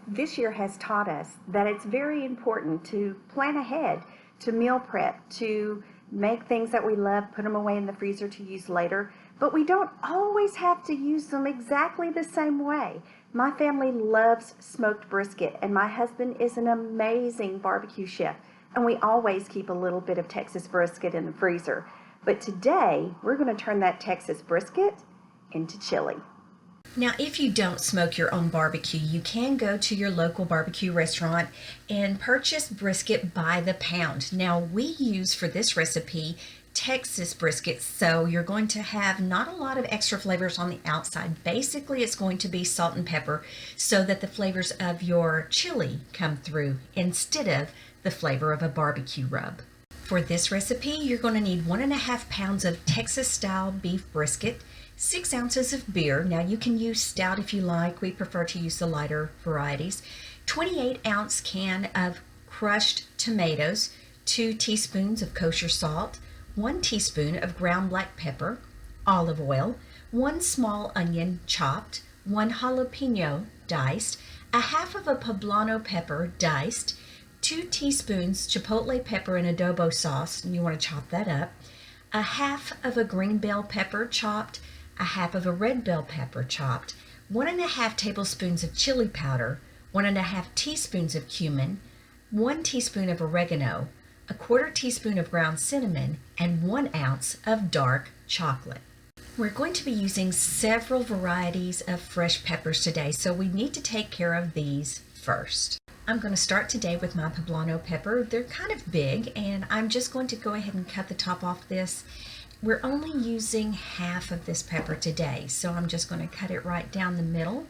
This year has taught us that it's very important to plan ahead, to meal prep, to make things that we love, put them away in the freezer to use later, but we don't always have to use them exactly the same way. My family loves smoked brisket, and my husband is an amazing barbecue chef, and we always keep a little bit of Texas brisket in the freezer. But today, we're going to turn that Texas brisket into chili. Now, if you don't smoke your own barbecue, you can go to your local barbecue restaurant and purchase brisket by the pound. Now, we use for this recipe Texas brisket, so you're going to have not a lot of extra flavors on the outside. Basically, it's going to be salt and pepper so that the flavors of your chili come through instead of the flavor of a barbecue rub. For this recipe, you're going to need 1.5 pounds of Texas style beef brisket, 6 ounces of beer. Now you can use stout if you like. We prefer to use the lighter varieties. 28-ounce can of crushed tomatoes, 2 teaspoons of kosher salt, 1 teaspoon of ground black pepper, olive oil, 1 small onion chopped, 1 jalapeno diced, a half of a poblano pepper diced, 2 teaspoons chipotle pepper and adobo sauce, and you want to chop that up, a half of a green bell pepper chopped, a half of a red bell pepper chopped, 1.5 tablespoons of chili powder, 1.5 teaspoons of cumin, 1 teaspoon of oregano, a 1/4 teaspoon of ground cinnamon, and 1 ounce of dark chocolate. We're going to be using several varieties of fresh peppers today, so we need to take care of these first. I'm going to start today with my poblano pepper. They're kind of big, and I'm just going to go ahead and cut the top off this. We're only using half of this pepper today, so I'm just going to cut it right down the middle.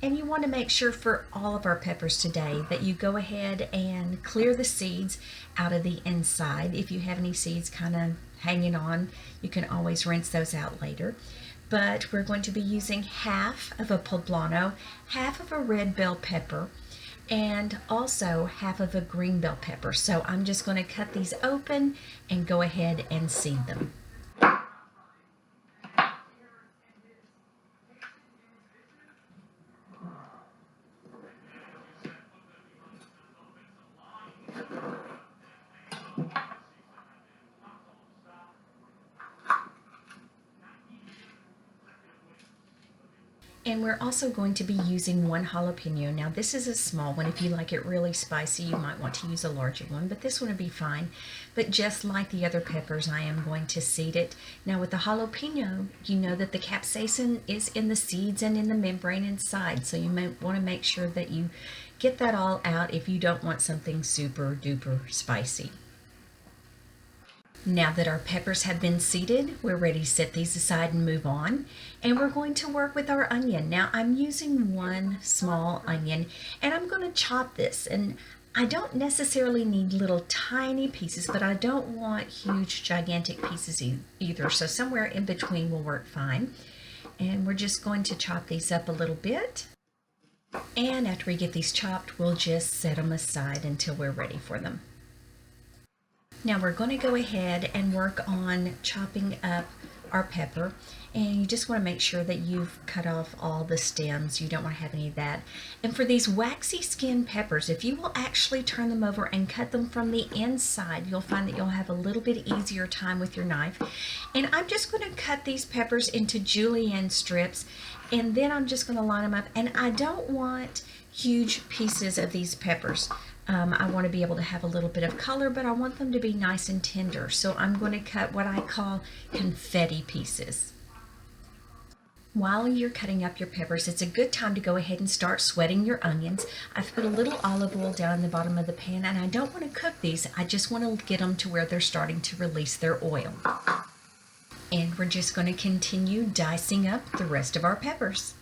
And you want to make sure for all of our peppers today that you go ahead and clear the seeds out of the inside. If you have any seeds kind of hanging on, you can always rinse those out later. But we're going to be using half of a poblano, half of a red bell pepper, and also half of a green bell pepper. So I'm just going to cut these open and go ahead and seed them. And we're also going to be using 1 jalapeno. Now this is a small one. If you like it really spicy, you might want to use a larger one, but this one would be fine. But just like the other peppers, I am going to seed it. Now with the jalapeno, you know that the capsaicin is in the seeds and in the membrane inside, so you might want to make sure that you get that all out if you don't want something super duper spicy. Now that our peppers have been seeded, we're ready to set these aside and move on. And we're going to work with our onion. Now I'm using 1 small onion, and I'm going to chop this. And I don't necessarily need little tiny pieces, but I don't want huge gigantic pieces either. So somewhere in between will work fine. And we're just going to chop these up a little bit. And after we get these chopped, we'll just set them aside until we're ready for them. Now we're going to go ahead and work on chopping up our pepper, and you just want to make sure that you've cut off all the stems. You don't want to have any of that. And for these waxy skin peppers, if you will actually turn them over and cut them from the inside, you'll find that you'll have a little bit easier time with your knife. And I'm just going to cut these peppers into julienne strips, and then I'm just going to line them up. And I don't want huge pieces of these peppers. I want to be able to have a little bit of color, but I want them to be nice and tender. So I'm going to cut what I call confetti pieces. While you're cutting up your peppers, it's a good time to go ahead and start sweating your onions. I've put a little olive oil down in the bottom of the pan, and I don't want to cook these. I just want to get them to where they're starting to release their oil. And we're just going to continue dicing up the rest of our peppers.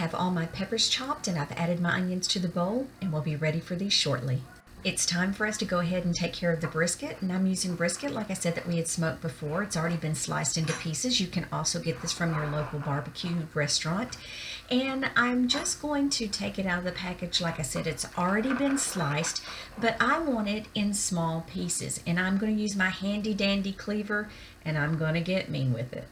have all my peppers chopped and I've added my onions to the bowl, and we'll be ready for these shortly. It's time for us to go ahead and take care of the brisket, and I'm using brisket, like I said, that we had smoked before. It's already been sliced into pieces. You can also get this from your local barbecue restaurant. And I'm just going to take it out of the package. Like I said, it's already been sliced, but I want it in small pieces. And I'm going to use my handy dandy cleaver, and I'm going to get mean with it.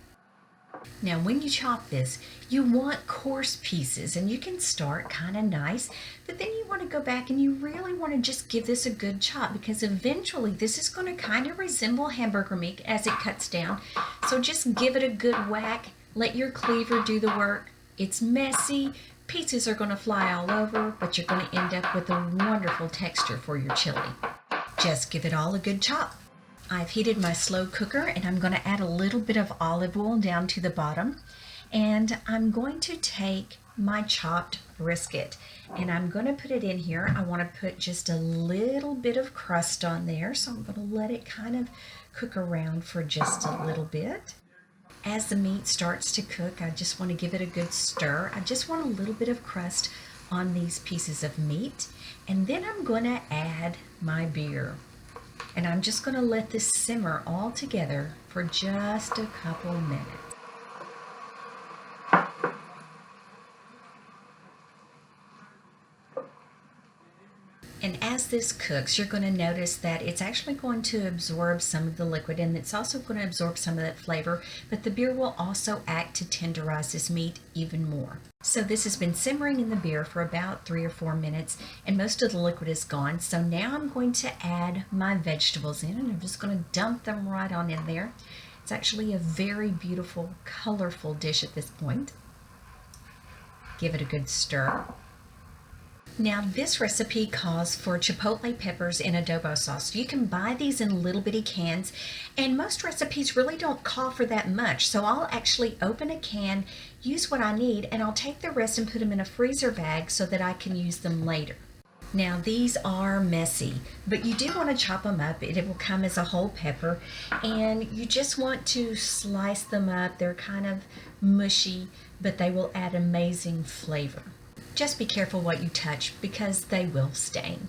Now, when you chop this, you want coarse pieces, and you can start kind of nice, but then you want to go back and you really want to just give this a good chop, because eventually this is going to kind of resemble hamburger meat as it cuts down. So just give it a good whack. Let your cleaver do the work. It's messy. Pieces are going to fly all over, but you're going to end up with a wonderful texture for your chili. Just give it all a good chop. I've heated my slow cooker, and I'm going to add a little bit of olive oil down to the bottom, and I'm going to take my chopped brisket and I'm going to put it in here. I want to put just a little bit of crust on there, so I'm going to let it kind of cook around for just a little bit. As the meat starts to cook, I just want to give it a good stir. I just want a little bit of crust on these pieces of meat, and then I'm going to add my beer. And I'm just going to let this simmer all together for just a couple minutes. And as this cooks, you're going to notice that it's actually going to absorb some of the liquid, and it's also going to absorb some of that flavor, but the beer will also act to tenderize this meat even more. So this has been simmering in the beer for about 3 or 4 minutes, and most of the liquid is gone. So now I'm going to add my vegetables in, and I'm just going to dump them right on in there. It's actually a very beautiful, colorful dish at this point. Give it a good stir. Now this recipe calls for chipotle peppers in adobo sauce. You can buy these in little bitty cans, and most recipes really don't call for that much. So I'll actually open a can, use what I need, and I'll take the rest and put them in a freezer bag so that I can use them later. Now these are messy, but you do want to chop them up. It will come as a whole pepper, and you just want to slice them up. They're kind of mushy, but they will add amazing flavor. Just be careful what you touch, because they will stain.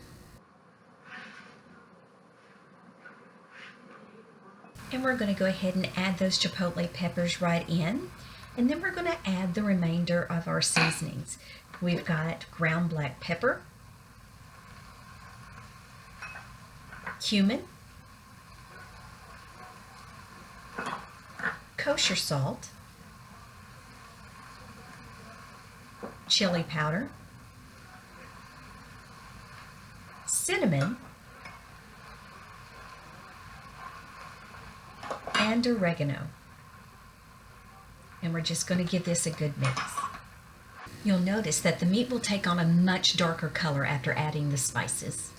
And we're going to go ahead and add those chipotle peppers right in, and then we're going to add the remainder of our seasonings. We've got ground black pepper, cumin, kosher salt, chili powder, cinnamon, and oregano. And we're just going to give this a good mix. You'll notice that the meat will take on a much darker color after adding the spices.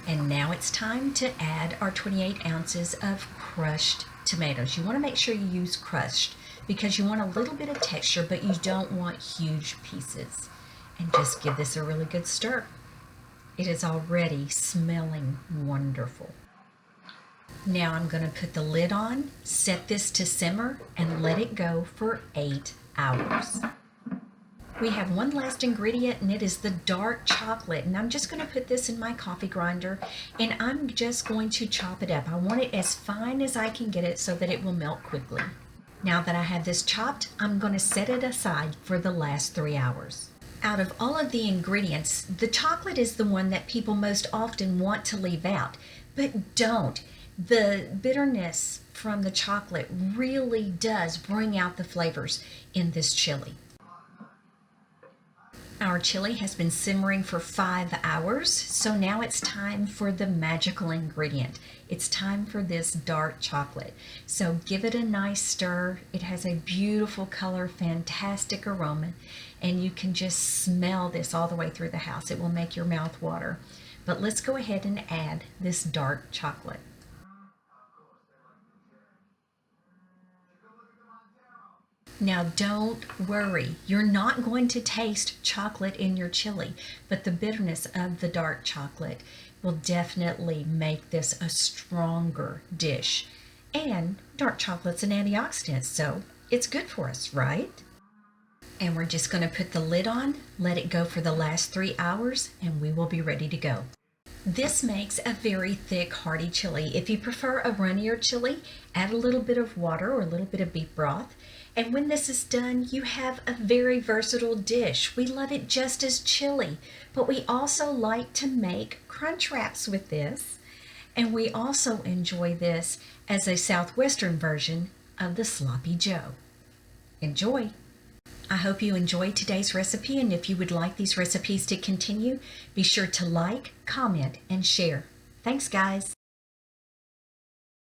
And now it's time to add our 28 ounces of crushed tomatoes. You want to make sure you use crushed, because you want a little bit of texture, but you don't want huge pieces. And just give this a really good stir. It is already smelling wonderful. Now I'm going to put the lid on, set this to simmer, and let it go for 8 hours. We have one last ingredient, and it is the dark chocolate. And I'm just going to put this in my coffee grinder, and I'm just going to chop it up. I want it as fine as I can get it so that it will melt quickly. Now that I have this chopped, I'm going to set it aside for the last 3 hours. Out of all of the ingredients, the chocolate is the one that people most often want to leave out, but don't. The bitterness from the chocolate really does bring out the flavors in this chili. Our chili has been simmering for 5 hours, so now it's time for the magical ingredient. It's time for this dark chocolate. So give it a nice stir. It has a beautiful color, fantastic aroma, and you can just smell this all the way through the house. It will make your mouth water. But let's go ahead and add this dark chocolate. Now don't worry, you're not going to taste chocolate in your chili, but the bitterness of the dark chocolate will definitely make this a stronger dish. And dark chocolate's an antioxidant, so it's good for us, right? And we're just going to put the lid on, let it go for the last 3 hours, and we will be ready to go. This makes a very thick, hearty chili. If you prefer a runnier chili, add a little bit of water or a little bit of beef broth. And when this is done, you have a very versatile dish. We love it just as chili, but we also like to make crunch wraps with this. And we also enjoy this as a southwestern version of the Sloppy Joe. Enjoy! I hope you enjoyed today's recipe, and if you would like these recipes to continue, be sure to like, comment, and share. Thanks, guys.